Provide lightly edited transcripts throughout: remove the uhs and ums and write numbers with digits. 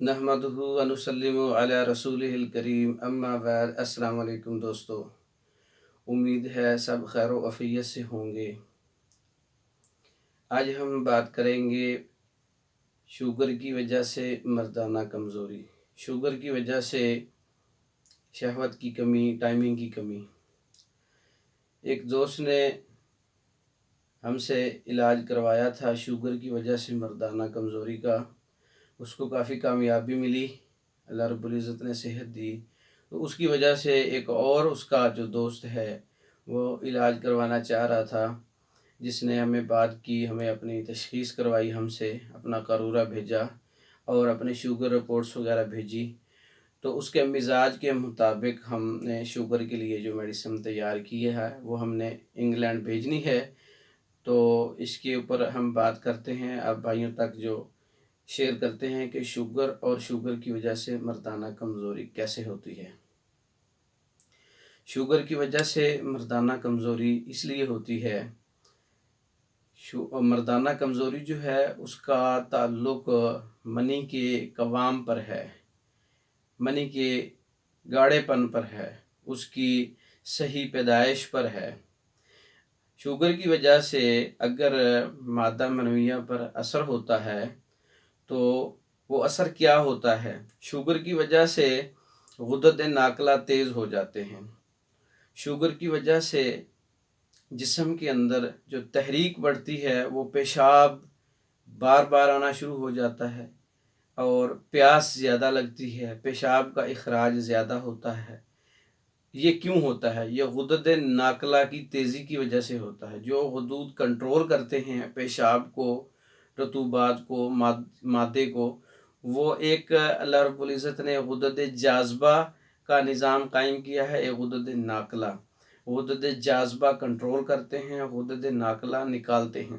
نحمدہ و نسلم علی رسولہ الکریم اما بعد السلام علیکم دوستو، امید ہے سب خیر و عافیت سے ہوں گے۔ آج ہم بات کریں گے شوگر کی وجہ سے مردانہ کمزوری، شوگر کی وجہ سے شہوت کی کمی، ٹائمنگ کی کمی۔ ایک دوست نے ہم سے علاج کروایا تھا شوگر کی وجہ سے مردانہ کمزوری کا، اس کو کافی کامیابی ملی، اللہ رب العزت نے صحت دی۔ تو اس کی وجہ سے ایک اور اس کا جو دوست ہے وہ علاج کروانا چاہ رہا تھا، جس نے ہمیں بات کی، ہمیں اپنی تشخیص کروائی، ہم سے اپنا قارورہ بھیجا اور اپنے شوگر رپورٹس وغیرہ بھیجی۔ تو اس کے مزاج کے مطابق ہم نے شوگر کے لیے جو میڈیسن تیار کی ہے وہ ہم نے انگلینڈ بھیجنی ہے۔ تو اس کے اوپر ہم بات کرتے ہیں، آپ بھائیوں تک جو شیئر کرتے ہیں کہ شوگر اور شوگر کی وجہ سے مردانہ کمزوری کیسے ہوتی ہے۔ شوگر کی وجہ سے مردانہ کمزوری اس لیے ہوتی ہے، مردانہ کمزوری جو ہے اس کا تعلق منی کے قوام پر ہے، منی کے گاڑے پن پر ہے، اس کی صحیح پیدائش پر ہے۔ شوگر کی وجہ سے اگر مادہ منویہ پر اثر ہوتا ہے تو وہ اثر کیا ہوتا ہے؟ شوگر کی وجہ سے غدد ناقلہ تیز ہو جاتے ہیں، شوگر کی وجہ سے جسم کے اندر جو تحریک بڑھتی ہے، وہ پیشاب بار بار آنا شروع ہو جاتا ہے اور پیاس زیادہ لگتی ہے، پیشاب کا اخراج زیادہ ہوتا ہے۔ یہ کیوں ہوتا ہے؟ یہ غدد ناقلہ کی تیزی کی وجہ سے ہوتا ہے۔ جو غدود کنٹرول کرتے ہیں پیشاب کو، رطوبات کو، مادے کو، وہ ایک اللہ رب العزت نے غدد جاذبہ کا نظام قائم کیا ہے، ایک غدد ناقلہ۔ غدد جاذبہ کنٹرول کرتے ہیں، غدد ناقلہ نکالتے ہیں۔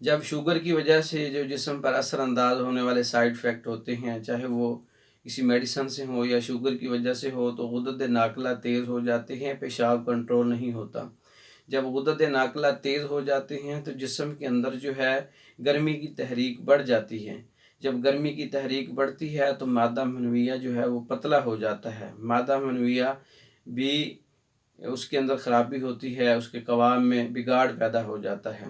جب شوگر کی وجہ سے جو جسم پر اثر انداز ہونے والے سائیڈ ایفیکٹ ہوتے ہیں، چاہے وہ کسی میڈیسن سے ہو یا شوگر کی وجہ سے ہو، تو غدد ناقلہ تیز ہو جاتے ہیں، پیشاب کنٹرول نہیں ہوتا۔ جب غدد ناقلہ تیز ہو جاتے ہیں تو جسم کے اندر جو ہے گرمی کی تحریک بڑھ جاتی ہے۔ جب گرمی کی تحریک بڑھتی ہے تو مادہ منویہ جو ہے وہ پتلا ہو جاتا ہے، مادہ منویہ بھی اس کے اندر خرابی ہوتی ہے، اس کے قوام میں بگاڑ پیدا ہو جاتا ہے۔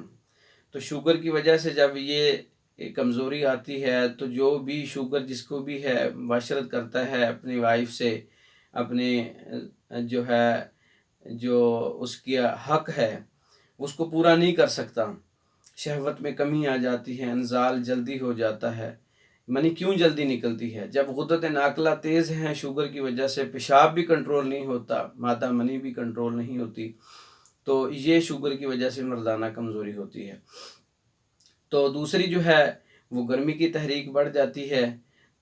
تو شوگر کی وجہ سے جب یہ کمزوری آتی ہے تو جو بھی شوگر جس کو بھی ہے مباشرت کرتا ہے اپنی وائف سے، اپنے جو ہے جو اس کا حق ہے اس کو پورا نہیں کر سکتا، شہوت میں کمی آ جاتی ہے، انزال جلدی ہو جاتا ہے۔ منی کیوں جلدی نکلتی ہے؟ جب غدد ناقلہ تیز ہیں شوگر کی وجہ سے، پیشاب بھی کنٹرول نہیں ہوتا، مادہ منی بھی کنٹرول نہیں ہوتی، تو یہ شوگر کی وجہ سے مردانہ کمزوری ہوتی ہے۔ تو دوسری جو ہے وہ گرمی کی تحریک بڑھ جاتی ہے،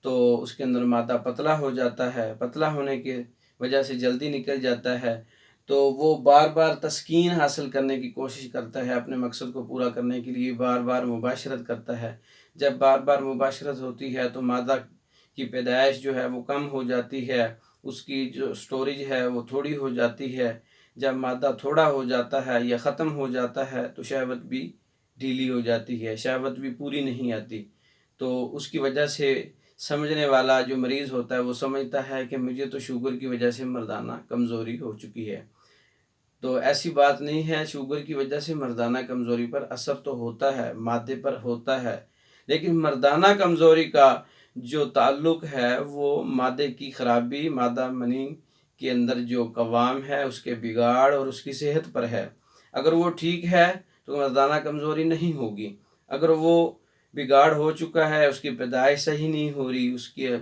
تو اس کے اندر مادہ پتلا ہو جاتا ہے، پتلا ہونے کی وجہ سے جلدی نکل جاتا ہے، تو وہ بار بار تسکین حاصل کرنے کی کوشش کرتا ہے، اپنے مقصد کو پورا کرنے کے لیے بار بار مباشرت کرتا ہے۔ جب بار بار مباشرت ہوتی ہے تو مادہ کی پیدائش جو ہے وہ کم ہو جاتی ہے، اس کی جو سٹوریج ہے وہ تھوڑی ہو جاتی ہے۔ جب مادہ تھوڑا ہو جاتا ہے یا ختم ہو جاتا ہے تو شہوت بھی ڈھیلی ہو جاتی ہے، شہوت بھی پوری نہیں آتی۔ تو اس کی وجہ سے سمجھنے والا جو مریض ہوتا ہے وہ سمجھتا ہے کہ مجھے تو شوگر کی وجہ سے مردانہ کمزوری ہو چکی ہے۔ تو ایسی بات نہیں ہے، شوگر کی وجہ سے مردانہ کمزوری پر اثر تو ہوتا ہے، مادے پر ہوتا ہے، لیکن مردانہ کمزوری کا جو تعلق ہے وہ مادے کی خرابی، مادہ منی کے اندر جو قوام ہے اس کے بگاڑ اور اس کی صحت پر ہے۔ اگر وہ ٹھیک ہے تو مردانہ کمزوری نہیں ہوگی، اگر وہ بگاڑ ہو چکا ہے، اس کی پیدائش صحیح نہیں ہو رہی، اس کے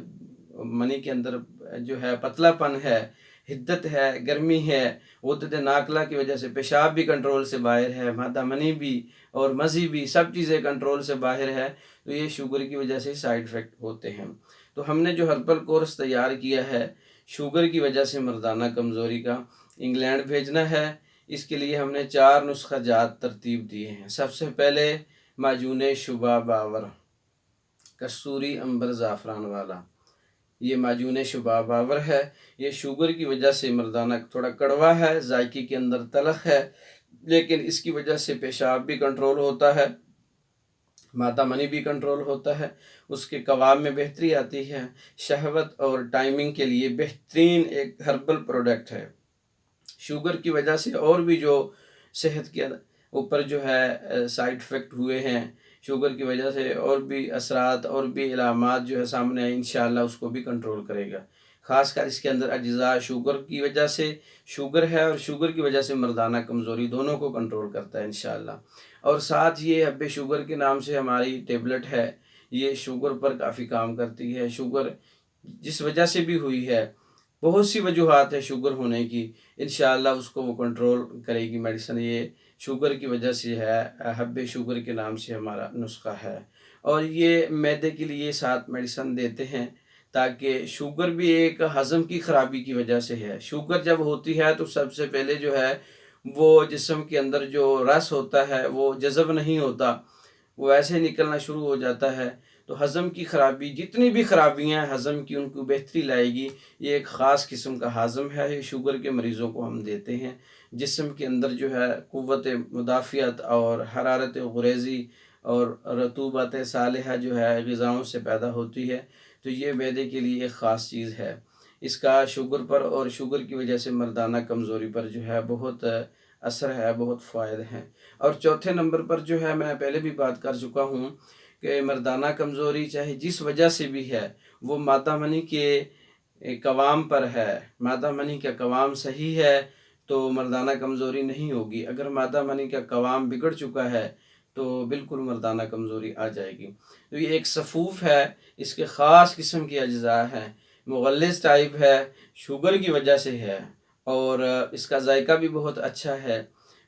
منی کے اندر جو ہے پتلا پن ہے، حدت ہے، گرمی ہے، غدد ناقلہ کی وجہ سے پیشاب بھی کنٹرول سے باہر ہے، مادہ منی بھی اور مزی بھی سب چیزیں کنٹرول سے باہر ہے، تو یہ شوگر کی وجہ سے سائیڈ ایفیکٹ ہوتے ہیں۔ تو ہم نے جو ہربل کورس تیار کیا ہے شوگر کی وجہ سے مردانہ کمزوری کا، انگلینڈ بھیجنا ہے، اس کے لیے ہم نے 4 نسخہ جات ترتیب دیے ہیں۔ سب سے پہلے معجون شبہ باور، کستوری عنبر زعفران والا، یہ معجون شبہ باور ہے۔ یہ شوگر کی وجہ سے مردانہ تھوڑا کڑوا ہے، ذائقے کے اندر تلخ ہے، لیکن اس کی وجہ سے پیشاب بھی کنٹرول ہوتا ہے، مادہ منی بھی کنٹرول ہوتا ہے، اس کے قوام میں بہتری آتی ہے، شہوت اور ٹائمنگ کے لیے بہترین ایک ہربل پروڈکٹ ہے۔ شوگر کی وجہ سے اور بھی جو صحت کے اوپر جو ہے سائیڈ افیکٹ ہوئے ہیں، شوگر کی وجہ سے اور بھی اثرات اور بھی علامات جو ہے سامنے آئے، انشاءاللہ اس کو بھی کنٹرول کرے گا۔ خاص کر اس کے اندر اجزاء شوگر کی وجہ سے شوگر ہے، اور شوگر کی وجہ سے مردانہ کمزوری، دونوں کو کنٹرول کرتا ہے انشاءاللہ۔ اور ساتھ یہ حب شوگر کے نام سے ہماری ٹیبلٹ ہے، یہ شوگر پر کافی کام کرتی ہے۔ شوگر جس وجہ سے بھی ہوئی ہے، بہت سی وجوہات ہے شوگر ہونے کی، انشاءاللہ اس کو وہ کنٹرول کرے گی میڈیسن۔ یہ شوگر کی وجہ سے ہے، حب شوگر کے نام سے ہمارا نسخہ ہے، اور یہ معدے کے لیے ساتھ میڈیسن دیتے ہیں، تاکہ شوگر بھی ایک ہضم کی خرابی کی وجہ سے ہے۔ شوگر جب ہوتی ہے تو سب سے پہلے جو ہے وہ جسم کے اندر جو رس ہوتا ہے وہ جذب نہیں ہوتا، وہ ایسے نکلنا شروع ہو جاتا ہے۔ تو ہضم کی خرابی، جتنی بھی خرابیاں ہیں ہضم کی، ان کو بہتری لائے گی۔ یہ ایک خاص قسم کا ہاضم ہے، یہ شوگر کے مریضوں کو ہم دیتے ہیں۔ جسم کے اندر جو ہے قوت مدافعت اور حرارت غریزی اور رطوبت صالحہ جو ہے غذاؤں سے پیدا ہوتی ہے، تو یہ معدے کے لیے ایک خاص چیز ہے۔ اس کا شوگر پر اور شوگر کی وجہ سے مردانہ کمزوری پر جو ہے بہت اثر ہے، بہت فوائد ہیں۔ اور چوتھے نمبر پر جو ہے میں پہلے بھی بات کر چکا ہوں کہ مردانہ کمزوری چاہے جس وجہ سے بھی ہے، وہ مادہ منی کے قوام پر ہے۔ مادہ منی کا قوام صحیح ہے تو مردانہ کمزوری نہیں ہوگی۔ اگر مادہ منی کا قوام بگڑ چکا ہے تو بالکل مردانہ کمزوری آ جائے گی۔ تو یہ ایک صفوف ہے، اس کے خاص قسم کے اجزاء ہیں، مغلظ ٹائپ ہے، شوگر کی وجہ سے ہے، اور اس کا ذائقہ بھی بہت اچھا ہے۔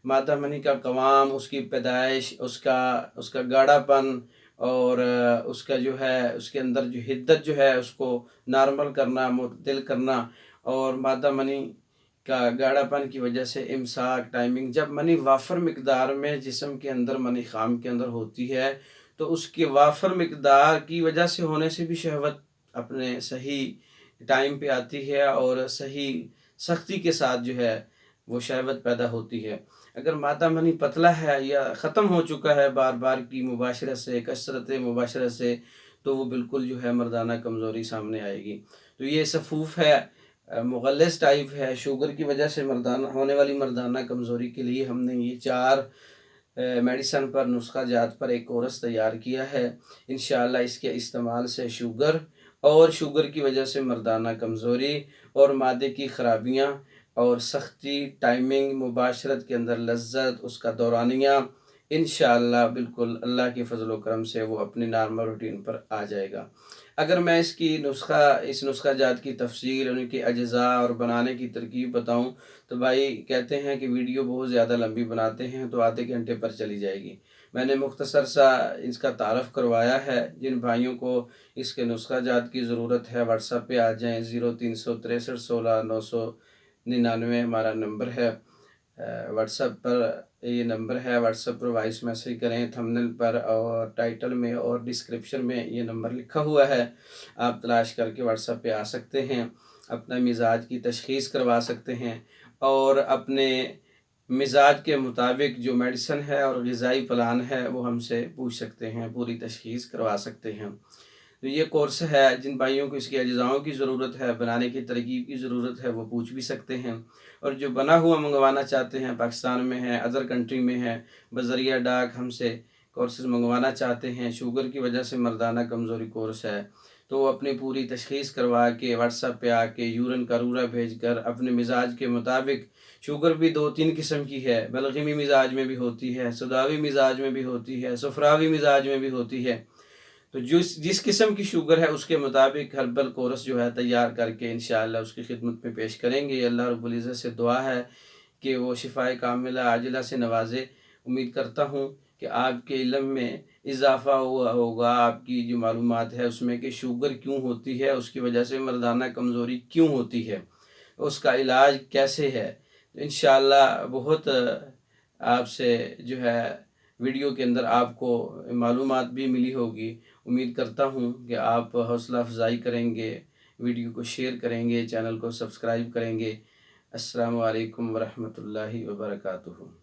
مادہ منی کا قوام، اس کی پیدائش، اس کا گاڑھا پن، اور اس کا جو ہے اس کے اندر جو حدت جو ہے اس کو نارمل کرنا، معتدل کرنا، اور مادہ منی کا گاڑھا پن کی وجہ سے امساک، ٹائمنگ، جب منی وافر مقدار میں جسم کے اندر منی خام کے اندر ہوتی ہے تو اس کے وافر مقدار کی وجہ سے ہونے سے بھی شہوت اپنے صحیح ٹائم پہ آتی ہے، اور صحیح سختی کے ساتھ جو ہے وہ شہوت پیدا ہوتی ہے۔ اگر مادہ منی پتلا ہے یا ختم ہو چکا ہے بار بار کی مباشرت سے، کثرت مباشرت سے، تو وہ بالکل جو ہے مردانہ کمزوری سامنے آئے گی۔ تو یہ صفوف ہے، مغلظ ٹائپ ہے، شوگر کی وجہ سے مردانہ ہونے والی مردانہ کمزوری کے لیے ہم نے یہ 4 میڈیسن پر، نسخہ جات پر ایک کورس تیار کیا ہے۔ انشاءاللہ اس کے استعمال سے شوگر اور شوگر کی وجہ سے مردانہ کمزوری اور معدے کی خرابیاں اور سختی، ٹائمنگ، مباشرت کے اندر لذت، اس کا دورانیہ، انشاءاللہ بالکل اللہ کے فضل و کرم سے وہ اپنی نارمل روٹین پر آ جائے گا۔ اگر میں اس نسخہ جات کی تفصیل، ان کے اجزاء اور بنانے کی ترکیب بتاؤں تو بھائی کہتے ہیں کہ ویڈیو بہت زیادہ لمبی بناتے ہیں تو آدھے گھنٹے پر چلی جائے گی۔ میں نے مختصر سا اس کا تعارف کروایا ہے۔ جن بھائیوں کو اس کے نسخہ جات کی ضرورت ہے واٹس ایپ پہ آ جائیں، 0363 16 999 ہمارا نمبر ہے۔ واٹس ایپ پر یہ نمبر ہے، واٹس ایپ پر وائس میسیج کریں، تھمبنیل پر اور ٹائٹل میں اور ڈسکرپشن میں یہ نمبر لکھا ہوا ہے، آپ تلاش کر کے واٹس ایپ پہ آ سکتے ہیں، اپنا مزاج کی تشخیص کروا سکتے ہیں، اور اپنے مزاج کے مطابق جو میڈیسن ہے اور غذائی پلان ہے وہ ہم سے پوچھ سکتے ہیں، پوری تشخیص کروا سکتے ہیں۔ تو یہ کورس ہے، جن بھائیوں کو اس کے اجزاؤں کی ضرورت ہے، بنانے کی ترکیب کی ضرورت ہے، وہ پوچھ بھی سکتے ہیں، اور جو بنا ہوا منگوانا چاہتے ہیں، پاکستان میں ہے، ادر کنٹری میں ہے، بذریعہ ڈاک ہم سے کورسز منگوانا چاہتے ہیں، شوگر کی وجہ سے مردانہ کمزوری کورس ہے، تو وہ اپنی پوری تشخیص کروا کے واٹس ایپ پہ آ کے یورین کا رورا بھیج کر اپنے مزاج کے مطابق، شوگر بھی 2-3 قسم کی ہے، بلغمی مزاج میں بھی ہوتی ہے، سداوی مزاج میں بھی ہوتی ہے، صفراوی مزاج میں بھی ہوتی ہے، تو جس قسم کی شوگر ہے اس کے مطابق ہربل کورس جو ہے تیار کر کے انشاءاللہ اس کی خدمت میں پیش کریں گے۔ اللہ رب العزت سے دعا ہے کہ وہ شفائے کاملہ عاجلہ سے نوازے۔ امید کرتا ہوں کہ آپ کے علم میں اضافہ ہوا ہوگا، آپ کی جو معلومات ہے اس میں کہ شوگر کیوں ہوتی ہے، اس کی وجہ سے مردانہ کمزوری کیوں ہوتی ہے، اس کا علاج کیسے ہے۔ انشاءاللہ بہت آپ سے جو ہے ویڈیو کے اندر آپ کو معلومات بھی ملی ہوگی۔ امید کرتا ہوں کہ آپ حوصلہ افزائی کریں گے، ویڈیو کو شیئر کریں گے، چینل کو سبسکرائب کریں گے۔ السلام علیکم ورحمۃ اللہ وبرکاتہ۔